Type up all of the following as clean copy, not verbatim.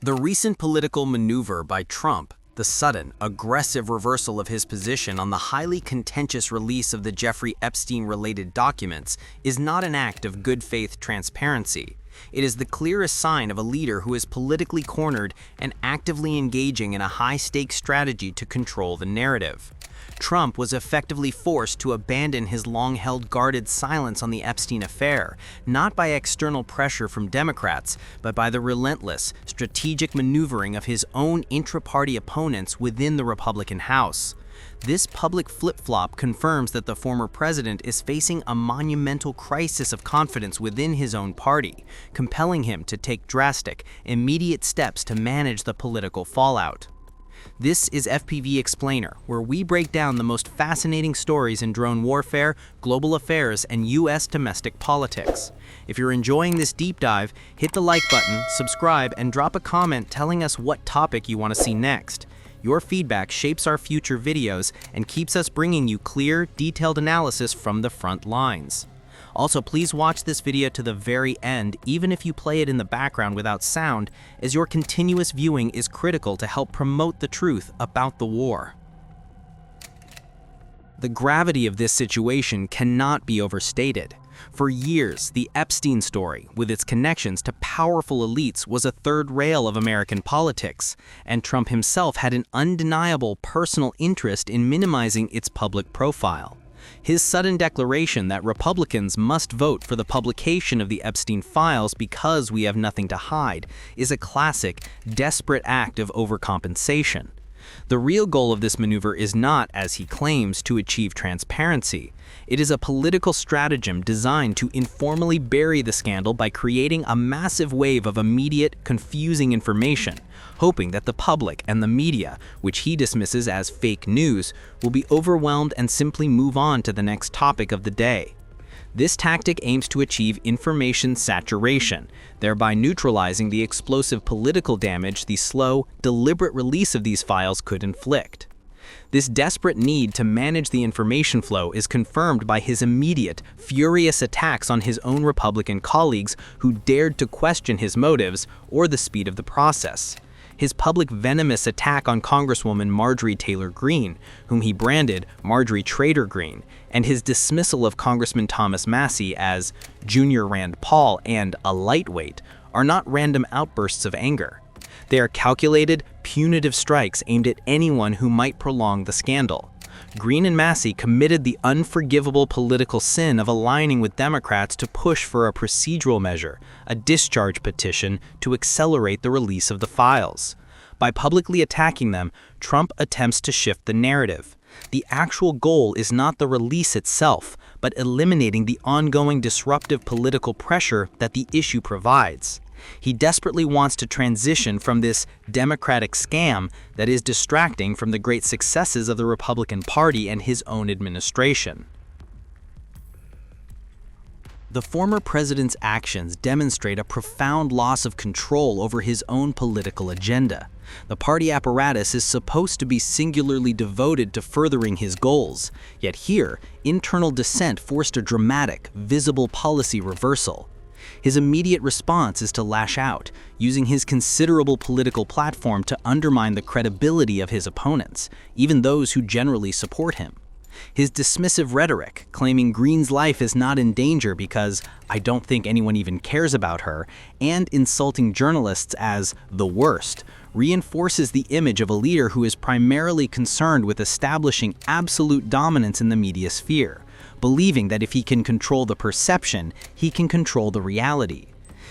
The recent political maneuver by Trump, the sudden, aggressive reversal of his position on the highly contentious release of the Jeffrey Epstein-related documents, is not an act of good faith transparency. It is the clearest sign of a leader who is politically cornered and actively engaging in a high-stakes strategy to control the narrative. Trump was effectively forced to abandon his long-held guarded silence on the Epstein affair, not by external pressure from Democrats, but by the relentless, strategic maneuvering of his own intra-party opponents within the Republican House. This public flip-flop confirms that the former president is facing a monumental crisis of confidence within his own party, compelling him to take drastic, immediate steps to manage the political fallout. This is FPV Explainer, where we break down the most fascinating stories in drone warfare, global affairs, and U.S. domestic politics. If you're enjoying this deep dive, hit the like button, subscribe, and drop a comment telling us what topic you want to see next. Your feedback shapes our future videos and keeps us bringing you clear, detailed analysis from the front lines. Also, please watch this video to the very end, even if you play it in the background without sound, as your continuous viewing is critical to help promote the truth about the war. The gravity of this situation cannot be overstated. For years, the Epstein story, with its connections to powerful elites, was a third rail of American politics, and Trump himself had an undeniable personal interest in minimizing its public profile. His sudden declaration that Republicans must vote for the publication of the Epstein files because we have nothing to hide is a classic, desperate act of overcompensation. The real goal of this maneuver is not, as he claims, to achieve transparency. It is a political stratagem designed to informally bury the scandal by creating a massive wave of immediate, confusing information, hoping that the public and the media, which he dismisses as fake news, will be overwhelmed and simply move on to the next topic of the day. This tactic aims to achieve information saturation, thereby neutralizing the explosive political damage the slow, deliberate release of these files could inflict. This desperate need to manage the information flow is confirmed by his immediate, furious attacks on his own Republican colleagues who dared to question his motives or the speed of the process. His public venomous attack on Congresswoman Marjorie Taylor Greene, whom he branded Marjorie Traitor Greene, and his dismissal of Congressman Thomas Massie as Junior Rand Paul and a lightweight, are not random outbursts of anger. They are calculated, punitive strikes aimed at anyone who might prolong the scandal. Greene and Massie committed the unforgivable political sin of aligning with Democrats to push for a procedural measure, a discharge petition, to accelerate the release of the files. By publicly attacking them, Trump attempts to shift the narrative. The actual goal is not the release itself, but eliminating the ongoing disruptive political pressure that the issue provides. He desperately wants to transition from this Democratic scam that is distracting from the great successes of the Republican Party and his own administration. The former president's actions demonstrate a profound loss of control over his own political agenda. The party apparatus is supposed to be singularly devoted to furthering his goals, yet here, internal dissent forced a dramatic, visible policy reversal. His immediate response is to lash out, using his considerable political platform to undermine the credibility of his opponents, even those who generally support him. His dismissive rhetoric, claiming Greene's life is not in danger because I don't think anyone even cares about her, and insulting journalists as the worst, reinforces the image of a leader who is primarily concerned with establishing absolute dominance in the media sphere, believing that if he can control the perception, he can control the reality.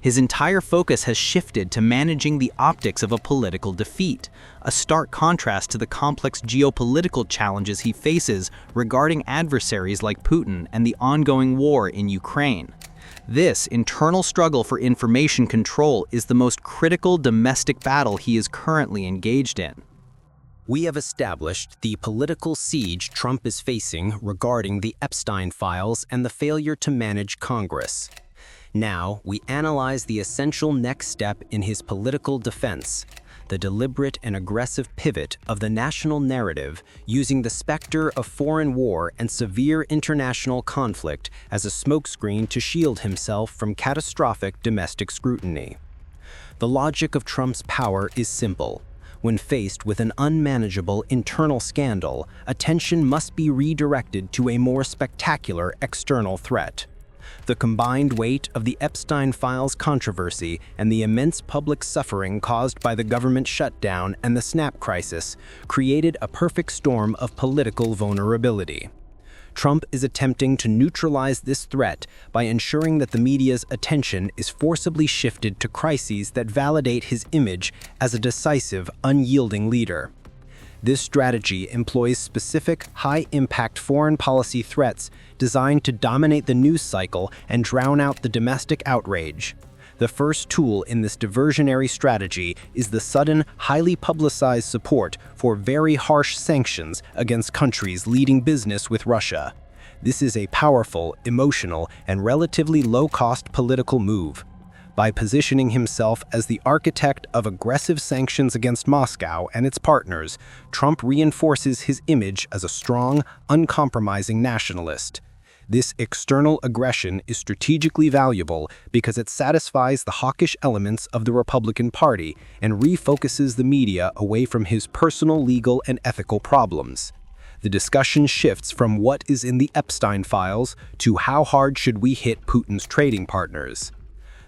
His entire focus has shifted to managing the optics of a political defeat, a stark contrast to the complex geopolitical challenges he faces regarding adversaries like Putin and the ongoing war in Ukraine. This internal struggle for information control is the most critical domestic battle he is currently engaged in. We have established the political siege Trump is facing regarding the Epstein files and the failure to manage Congress. Now, we analyze the essential next step in his political defense, the deliberate and aggressive pivot of the national narrative using the specter of foreign war and severe international conflict as a smokescreen to shield himself from catastrophic domestic scrutiny. The logic of Trump's power is simple. When faced with an unmanageable internal scandal, attention must be redirected to a more spectacular external threat. The combined weight of the Epstein files controversy and the immense public suffering caused by the government shutdown and the snap crisis created a perfect storm of political vulnerability. Trump is attempting to neutralize this threat by ensuring that the media's attention is forcibly shifted to crises that validate his image as a decisive, unyielding leader. This strategy employs specific, high-impact foreign policy threats designed to dominate the news cycle and drown out the domestic outrage. The first tool in this diversionary strategy is the sudden, highly publicized support for very harsh sanctions against countries leading business with Russia. This is a powerful, emotional, and relatively low-cost political move. By positioning himself as the architect of aggressive sanctions against Moscow and its partners, Trump reinforces his image as a strong, uncompromising nationalist. This external aggression is strategically valuable because it satisfies the hawkish elements of the Republican Party and refocuses the media away from his personal legal and ethical problems. The discussion shifts from what is in the Epstein files to how hard should we hit Putin's trading partners.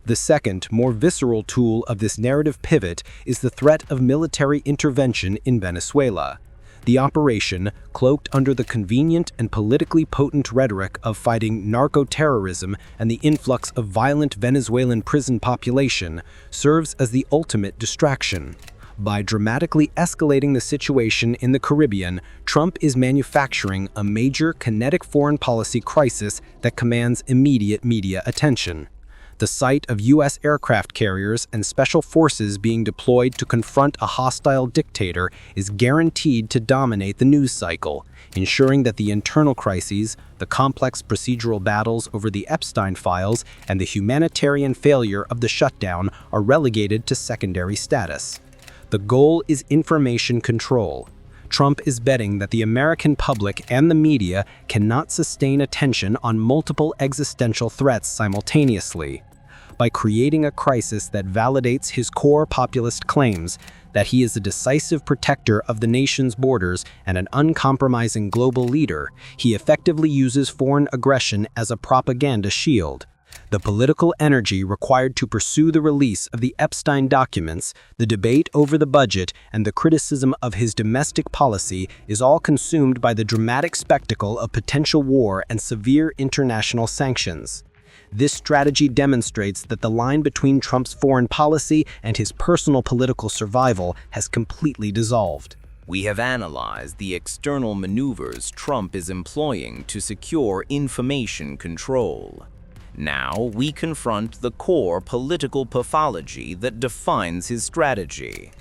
The second, more visceral tool of this narrative pivot is the threat of military intervention in Venezuela. The operation, cloaked under the convenient and politically potent rhetoric of fighting narco-terrorism and the influx of violent Venezuelan prison population, serves as the ultimate distraction. By dramatically escalating the situation in the Caribbean, Trump is manufacturing a major kinetic foreign policy crisis that commands immediate media attention. The sight of U.S. aircraft carriers and special forces being deployed to confront a hostile dictator is guaranteed to dominate the news cycle, ensuring that the internal crises, the complex procedural battles over the Epstein files, and the humanitarian failure of the shutdown are relegated to secondary status. The goal is information control. Trump is betting that the American public and the media cannot sustain attention on multiple existential threats simultaneously. By creating a crisis that validates his core populist claims that he is a decisive protector of the nation's borders and an uncompromising global leader, he effectively uses foreign aggression as a propaganda shield. The political energy required to pursue the release of the Epstein documents, the debate over the budget, and the criticism of his domestic policy is all consumed by the dramatic spectacle of potential war and severe international sanctions. This strategy demonstrates that the line between Trump's foreign policy and his personal political survival has completely dissolved. We have analyzed the external maneuvers Trump is employing to secure information control. Now we confront the core political pathology that defines his strategy.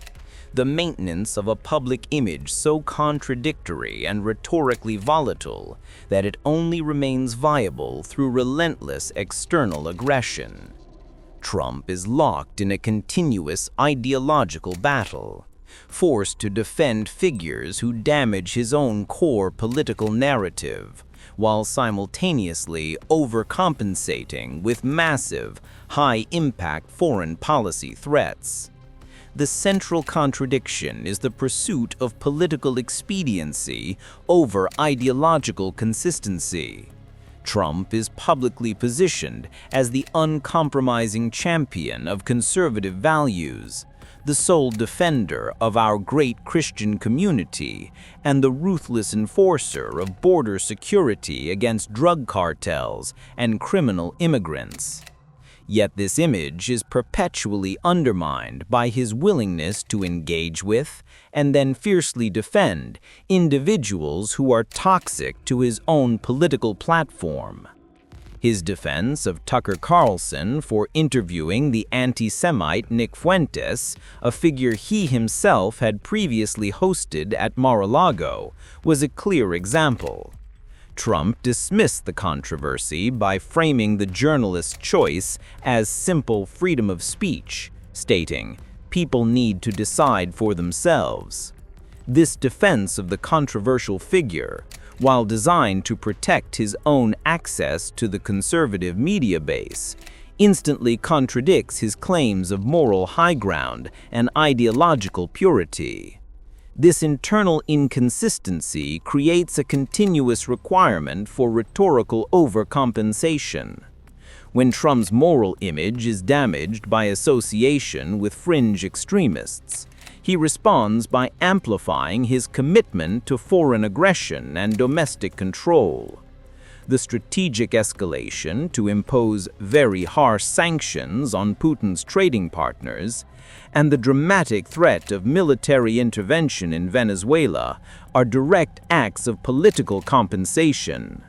The maintenance of a public image so contradictory and rhetorically volatile that it only remains viable through relentless external aggression. Trump is locked in a continuous ideological battle, forced to defend figures who damage his own core political narrative, while simultaneously overcompensating with massive, high-impact foreign policy threats. The central contradiction is the pursuit of political expediency over ideological consistency. Trump is publicly positioned as the uncompromising champion of conservative values, the sole defender of our great Christian community, and the ruthless enforcer of border security against drug cartels and criminal immigrants. Yet this image is perpetually undermined by his willingness to engage with and then fiercely defend individuals who are toxic to his own political platform. His defense of Tucker Carlson for interviewing the anti-Semite Nick Fuentes, a figure he himself had previously hosted at Mar-a-Lago, was a clear example. Trump dismissed the controversy by framing the journalist's choice as simple freedom of speech, stating, "People need to decide for themselves." This defense of the controversial figure, while designed to protect his own access to the conservative media base, instantly contradicts his claims of moral high ground and ideological purity. This internal inconsistency creates a continuous requirement for rhetorical overcompensation. When Trump's moral image is damaged by association with fringe extremists, he responds by amplifying his commitment to foreign aggression and domestic control. The strategic escalation to impose very harsh sanctions on Putin's trading partners and the dramatic threat of military intervention in Venezuela are direct acts of political compensation.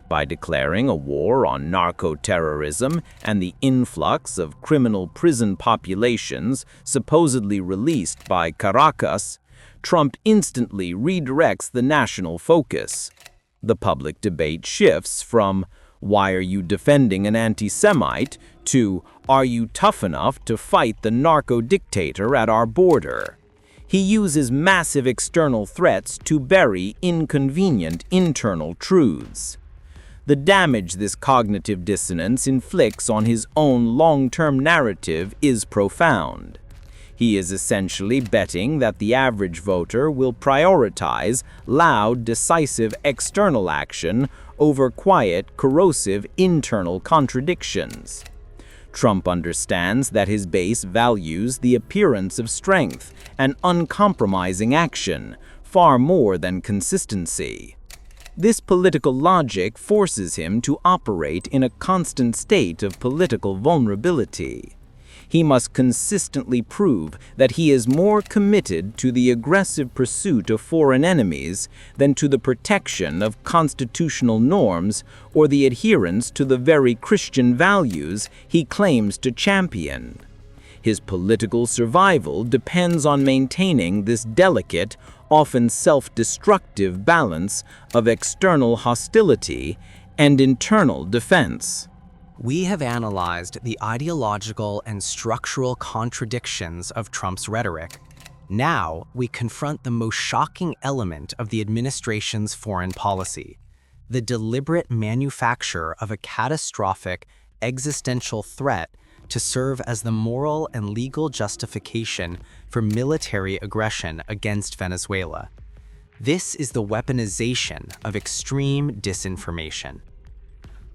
By declaring a war on narco-terrorism and the influx of criminal prison populations supposedly released by Caracas, Trump instantly redirects the national focus. The public debate shifts from, "Why are you defending an anti-Semite?" to, "Are you tough enough to fight the narco-dictator at our border?" He uses massive external threats to bury inconvenient internal truths. The damage this cognitive dissonance inflicts on his own long-term narrative is profound. He is essentially betting that the average voter will prioritize loud, decisive external action over quiet, corrosive internal contradictions. Trump understands that his base values the appearance of strength and uncompromising action far more than consistency. This political logic forces him to operate in a constant state of political vulnerability. He must consistently prove that he is more committed to the aggressive pursuit of foreign enemies than to the protection of constitutional norms or the adherence to the very Christian values he claims to champion. His political survival depends on maintaining this delicate, often self-destructive balance of external hostility and internal defense. We have analyzed the ideological and structural contradictions of Trump's rhetoric. Now, we confront the most shocking element of the administration's foreign policy: the deliberate manufacture of a catastrophic, existential threat to serve as the moral and legal justification for military aggression against Venezuela. This is the weaponization of extreme disinformation.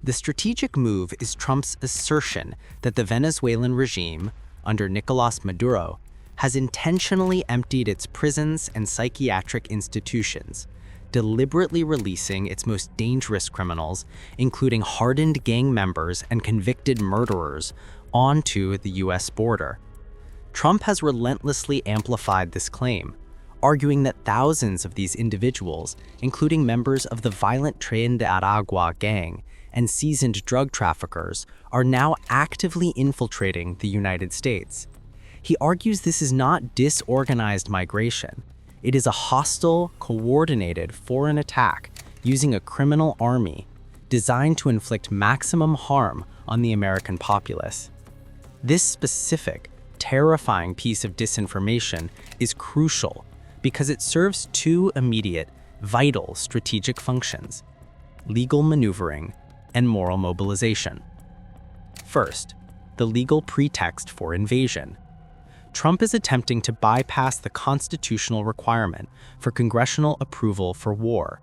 The strategic move is Trump's assertion that the Venezuelan regime, under Nicolás Maduro, has intentionally emptied its prisons and psychiatric institutions, deliberately releasing its most dangerous criminals, including hardened gang members and convicted murderers, onto the U.S. border. Trump has relentlessly amplified this claim, arguing that thousands of these individuals, including members of the violent Tren de Aragua gang and seasoned drug traffickers, are now actively infiltrating the United States. He argues this is not disorganized migration. It is a hostile, coordinated foreign attack using a criminal army designed to inflict maximum harm on the American populace. This specific, terrifying piece of disinformation is crucial because it serves two immediate, vital strategic functions: legal maneuvering and moral mobilization. First, the legal pretext for invasion. Trump is attempting to bypass the constitutional requirement for congressional approval for war.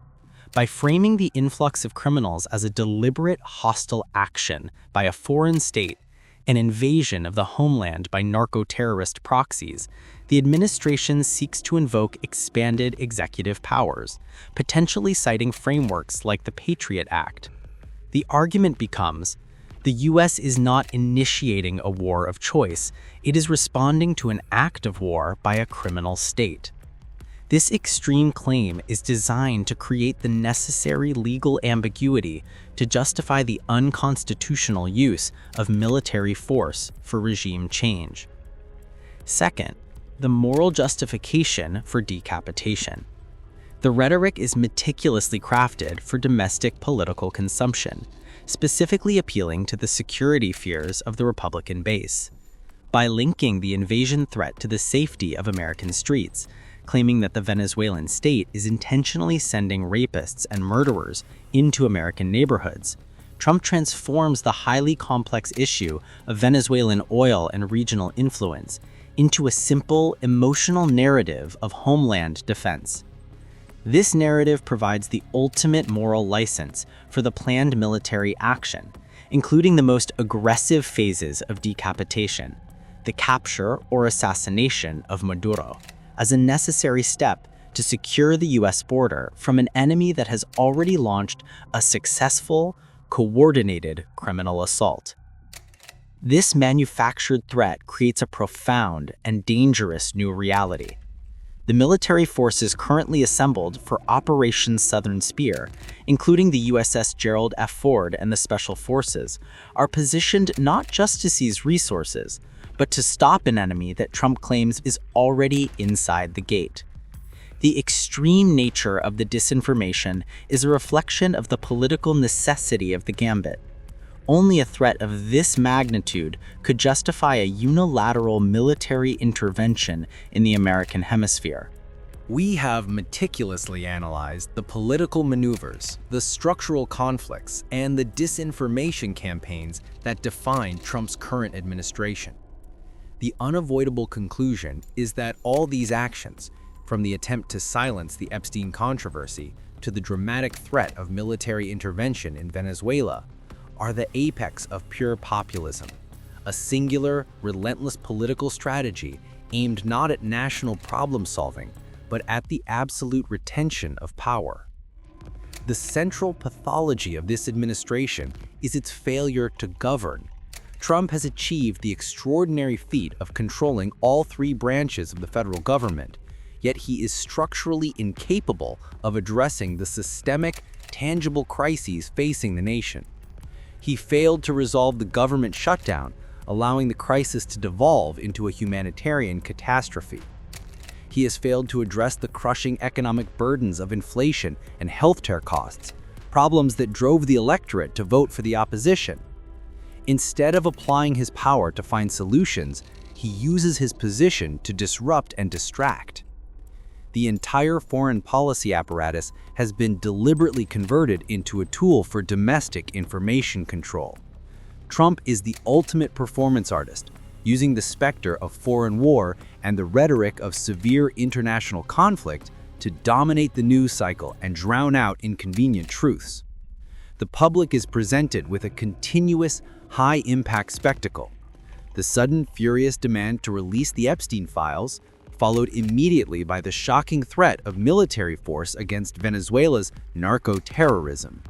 By framing the influx of criminals as a deliberate hostile action by a foreign state, an invasion of the homeland by narco-terrorist proxies, the administration seeks to invoke expanded executive powers, potentially citing frameworks like the Patriot Act. The argument becomes, the U.S. is not initiating a war of choice, it is responding to an act of war by a criminal state. This extreme claim is designed to create the necessary legal ambiguity to justify the unconstitutional use of military force for regime change. Second, the moral justification for decapitation. The rhetoric is meticulously crafted for domestic political consumption, specifically appealing to the security fears of the Republican base. By linking the invasion threat to the safety of American streets, claiming that the Venezuelan state is intentionally sending rapists and murderers into American neighborhoods, Trump transforms the highly complex issue of Venezuelan oil and regional influence into a simple, emotional narrative of homeland defense. This narrative provides the ultimate moral license for the planned military action, including the most aggressive phases of decapitation, the capture or assassination of Maduro, as a necessary step to secure the US border from an enemy that has already launched a successful, coordinated criminal assault. This manufactured threat creates a profound and dangerous new reality. The military forces currently assembled for Operation Southern Spear, including the USS Gerald F. Ford and the Special Forces, are positioned not just to seize resources, but to stop an enemy that Trump claims is already inside the gate. The extreme nature of the disinformation is a reflection of the political necessity of the gambit. Only a threat of this magnitude could justify a unilateral military intervention in the American hemisphere. We have meticulously analyzed the political maneuvers, the structural conflicts, and the disinformation campaigns that define Trump's current administration. The unavoidable conclusion is that all these actions, from the attempt to silence the Epstein controversy to the dramatic threat of military intervention in Venezuela, are the apex of pure populism, a singular, relentless political strategy aimed not at national problem-solving, but at the absolute retention of power. The central pathology of this administration is its failure to govern. Trump has achieved the extraordinary feat of controlling all three branches of the federal government, yet he is structurally incapable of addressing the systemic, tangible crises facing the nation. He failed to resolve the government shutdown, allowing the crisis to devolve into a humanitarian catastrophe. He has failed to address the crushing economic burdens of inflation and healthcare costs, problems that drove the electorate to vote for the opposition. Instead of applying his power to find solutions, he uses his position to disrupt and distract. The entire foreign policy apparatus has been deliberately converted into a tool for domestic information control. Trump is the ultimate performance artist, using the specter of foreign war and the rhetoric of severe international conflict to dominate the news cycle and drown out inconvenient truths. The public is presented with a continuous, high-impact spectacle. The sudden, furious demand to release the Epstein files, followed immediately by the shocking threat of military force against Venezuela's narco-terrorism.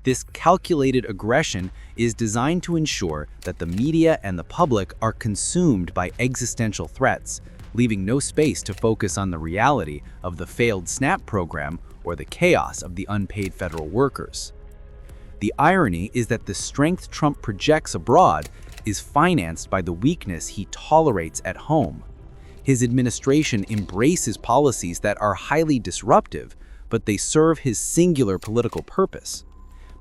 This calculated aggression is designed to ensure that the media and the public are consumed by existential threats, leaving no space to focus on the reality of the failed SNAP program or the chaos of the unpaid federal workers. The irony is that the strength Trump projects abroad is financed by the weakness he tolerates at home. His administration embraces policies that are highly disruptive, but they serve his singular political purpose.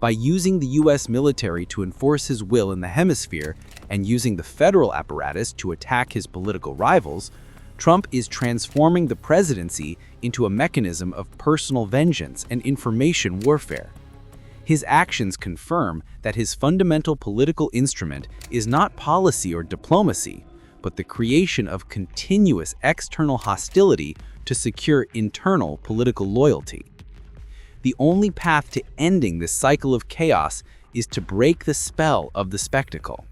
By using the US military to enforce his will in the hemisphere and using the federal apparatus to attack his political rivals, Trump is transforming the presidency into a mechanism of personal vengeance and information warfare. His actions confirm that his fundamental political instrument is not policy or diplomacy, but the creation of continuous external hostility to secure internal political loyalty. The only path to ending this cycle of chaos is to break the spell of the spectacle.